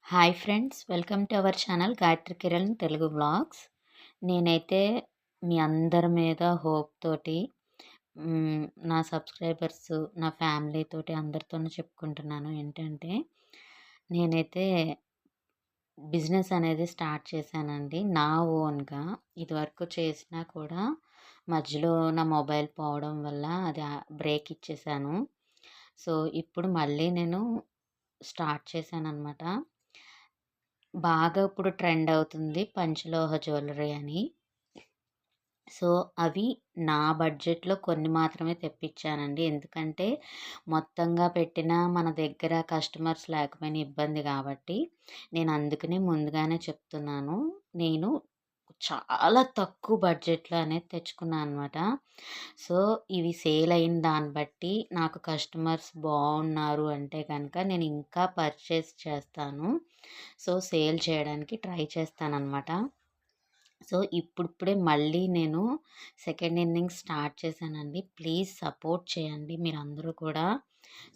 Hi friends, welcome to our channel Gayatri Kiran Telugu vlogs. నేనైతే మీ అందరి మీద హోప్ తోటి నా సబ్స్క్రైబర్స్, నా ఫ్యామిలీ తోటి అందరితోనూ చెప్పుకుంటున్నాను. ఏంటంటే నేనైతే బిజినెస్ అనేది స్టార్ట్ చేశానండి నా ఓన్గా. ఇదివరకు చేసినా కూడా మధ్యలో నా మొబైల్ పోవడం వల్ల అది బ్రేక్ ఇచ్చేసాను. సో ఇప్పుడు మళ్ళీ నేను స్టార్ట్ చేశానన్నమాట. బాగా ఇప్పుడు ట్రెండ్ అవుతుంది పంచలోహ జ్యువెలరీ అని. సో అవి నా బడ్జెట్‌లో కొన్ని మాత్రమే తెప్పించానండి. ఎందుకంటే మొత్తంగా పెట్టినా మన దగ్గర కస్టమర్స్ లేకపోయినా ఇబ్బంది కాబట్టి, నేను అందుకనే ముందుగానే చెప్తున్నాను. నేను చాలా తక్కువ బడ్జెట్‌లో అనేది తెచ్చుకున్నా అనమాట. సో ఇవి సేల్ అయిన దాన్ని బట్టి నాకు కస్టమర్స్ బాగున్నారు అంటే కనుక నేను ఇంకా పర్చేస్ చేస్తాను. సో సేల్ చేయడానికి ట్రై చేస్తానన్నమాట. సో ఇప్పుడిప్పుడే మళ్ళీ నేను సెకండ్ ఇన్నింగ్స్ స్టార్ట్ చేశానండి. ప్లీజ్ సపోర్ట్ చేయండి మీరందరూ కూడా.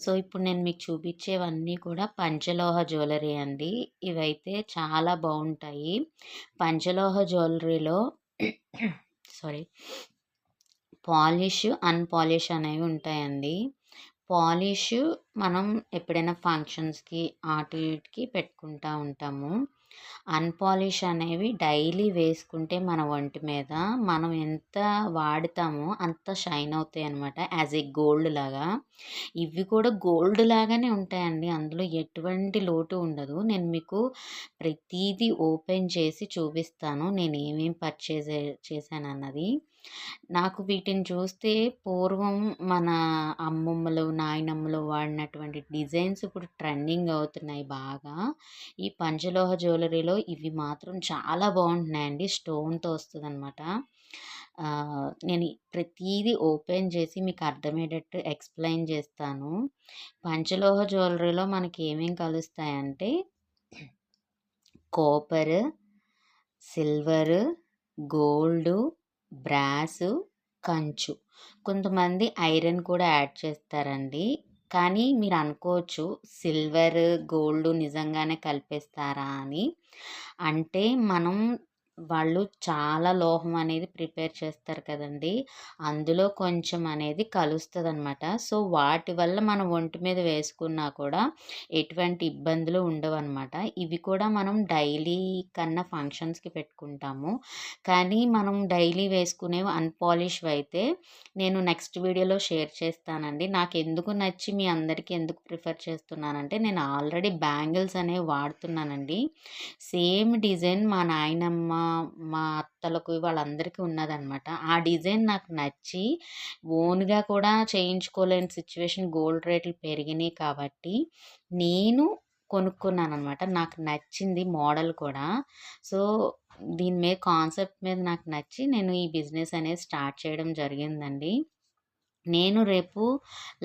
సో ఇప్పుడు నేను మీకు చూపించేవన్నీ కూడా పంచలోహ జ్యువెలరీ అండి. ఇవైతే చాలా బాగుంటాయి. పంచలోహ జ్యువెలరీలో సారీ, పాలిష్, అన్‌పాలిష్ అనేవి ఉంటాయండి. పాలిష్ మనం ఎప్పుడైనా ఫంక్షన్స్‌కి అటు ఇటుకి పెట్టుకుంటా ఉంటాము. అన్‌పాలిష్ అనేవి డైలీ వేసుకుంటే మన ఒంటి మీద మనం ఎంత వాడతామో అంత షైన్ అవుతాయన్నమాట. యాజ్ ఏ గోల్డ్ లాగా. ఇవి కూడా గోల్డ్ లాగానే ఉంటాయండి. అందులో ఎటువంటి లోటు ఉండదు. నేను మీకు ప్రతీదీ ఓపెన్ చేసి చూపిస్తాను. నేను ఏమేం పర్చేజ్ చేశానన్నది. నాకు వీటిని చూస్తే పూర్వం మన అమ్మమ్మలు, నాయనమ్మలు వాడినటువంటి డిజైన్స్ ఇప్పుడు ట్రెండింగ్ అవుతున్నాయి బాగా. ఈ పంచలోహ జ్యువెలరీలో ఇవి మాత్రం చాలా బాగుంటున్నాయండి. స్టోన్‌తో వస్తదనమాట. నేను ప్రతీదీ ఓపెన్ చేసి మీకు అర్థమయ్యేటట్టు ఎక్స్‌ప్లెయిన్ చేస్తాను. పంచలోహ జ్యువెలరీలో మనకి ఏమేం కలుస్తాయంటే కాపర్, సిల్వర్, గోల్డు, బ్రాసు, కంచు. కొంతమంది ఐరన్ కూడా యాడ్ చేస్తారండి. కానీ మీరు అనుకోవచ్చు సిల్వర్, గోల్డ్ నిజంగానే కలిపేస్తారా అని. అంటే వాళ్ళు చాలా లోహం అనేది ప్రిపేర్ చేస్తారు కదండీ! అందులో కొంచెం అనేది కలుస్తదనమాట. సో వాటి వల్ల మనం ఒంటి మీద వేసుకున్నా కూడా ఎటువంటి ఇబ్బందులు ఉండవన్నమాట. ఇవి కూడా మనం డైలీ కన్నా ఫంక్షన్స్‌కి పెట్టుకుంటాము. కానీ మనం డైలీ వేసుకునేవి అన్‌పాలిష్‌వి అయితే నేను నెక్స్ట్ వీడియోలో షేర్ చేస్తానండి. నాకెందుకు నచ్చి మీ అందరికీ ఎందుకు ప్రిఫర్ చేస్తున్నానంటే నేను ఆల్రెడీ బ్యాంగిల్స్ అనేవి వాడుతున్నానండి. సేమ్ డిజైన్ మా నాయనమ్మ, మా అత్తలకు వాళ్ళందరికీ ఉన్నదనమాట. ఆ డిజైన్ నాకు నచ్చి ఓన్‌గా కూడా చేయించుకోలేని సిచ్యువేషన్, గోల్డ్ రేట్లు పెరిగినాయి కాబట్టి నేను కొనుక్కున్నాననమాట. నాకు నచ్చింది మోడల్ కూడా. సో దీని మీద కాన్సెప్ట్ మీద నాకు నచ్చి నేను ఈ బిజినెస్ అనేది స్టార్ట్ చేయడం జరిగిందండి. నేను రేపు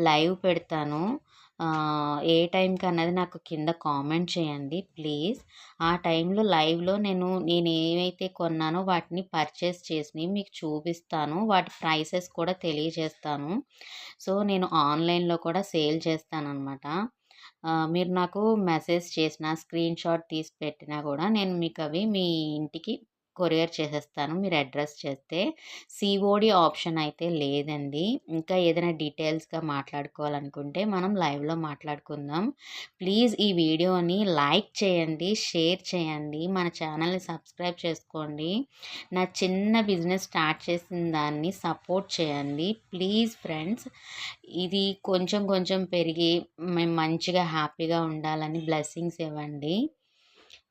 లైవ్ పెడతాను. ఏ టైంకి అన్నది నాకు కింద కామెంట్ చేయండి ప్లీజ్. ఆ టైంలో లైవ్‌లో నేను ఏవైతే కొన్నానో వాటిని పర్చేస్ చేసినవి మీకు చూపిస్తాను. వాటి ప్రైసెస్ కూడా తెలియజేస్తాను. సో నేను ఆన్‌లైన్‌లో కూడా సేల్ చేస్తాననమాట. మీరు నాకు మెసేజ్ చేసినా, స్క్రీన్‌షాట్ తీసి పెట్టినా కూడా నేను మీకు అవి మీ ఇంటికి కొరియర్ చేసేస్తాను మీరు అడ్రస్ చేస్తే. సీఓడీ ఆప్షన్ అయితే లేదండి. ఇంకా ఏదైనా డీటెయిల్స్‌గా మాట్లాడుకోవాలనుకుంటే మనం లైవ్‌లో మాట్లాడుకుందాం. ప్లీజ్ ఈ వీడియోని లైక్ చేయండి, షేర్ చేయండి, మన ఛానల్‌ని సబ్స్క్రైబ్ చేసుకోండి. నా చిన్న బిజినెస్ స్టార్ట్ చేసిన దాన్ని సపోర్ట్ చేయండి. Please friends. ఇది కొంచెం కొంచెం పెరిగి మేము మంచిగా హ్యాపీగా ఉండాలని బ్లెస్సింగ్స్ ఇవ్వండి.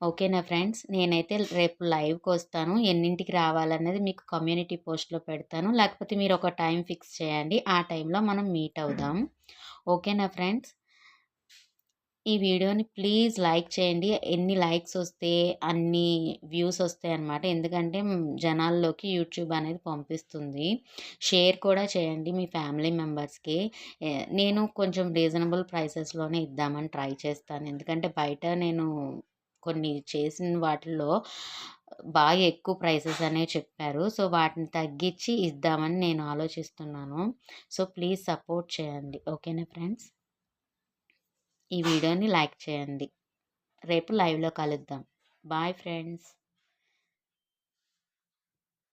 ఓకేనా ఫ్రెండ్స్. నేనైతే రేపు లైవ్‌కి వస్తాను. ఎన్నింటికి రావాలన్నది మీకు కమ్యూనిటీ పోస్ట్‌లో పెడతాను. లేకపోతే మీరు ఒక టైం ఫిక్స్ చేయండి. ఆ టైంలో మనం మీట్ అవుదాం. ఓకేనా ఫ్రెండ్స్. ఈ వీడియోని ప్లీజ్ లైక్ చేయండి. ఎన్ని లైక్స్ వస్తే అన్ని వ్యూస్ వస్తాయన్నమాట. ఎందుకంటే జనాల్లోకి యూట్యూబ్ అనేది పంపిస్తుంది. షేర్ కూడా చేయండి మీ ఫ్యామిలీ మెంబర్స్‌కి. నేను కొంచెం రీజనబుల్ ప్రైసెస్‌లోనే ఇద్దామని ట్రై చేస్తాను. ఎందుకంటే బయట నేను కొన్ని చేసిన వాటిల్లో బాగా ఎక్కువ ప్రైసెస్ అనేవి చెప్పారు. సో వాటిని తగ్గించి ఇద్దామని నేను ఆలోచిస్తున్నాను. సో ప్లీజ్ సపోర్ట్ చేయండి. ఓకేనా ఫ్రెండ్స్. ఈ వీడియోని లైక్ చేయండి. రేపు లైవ్‌లో కలుద్దాం. Bye friends.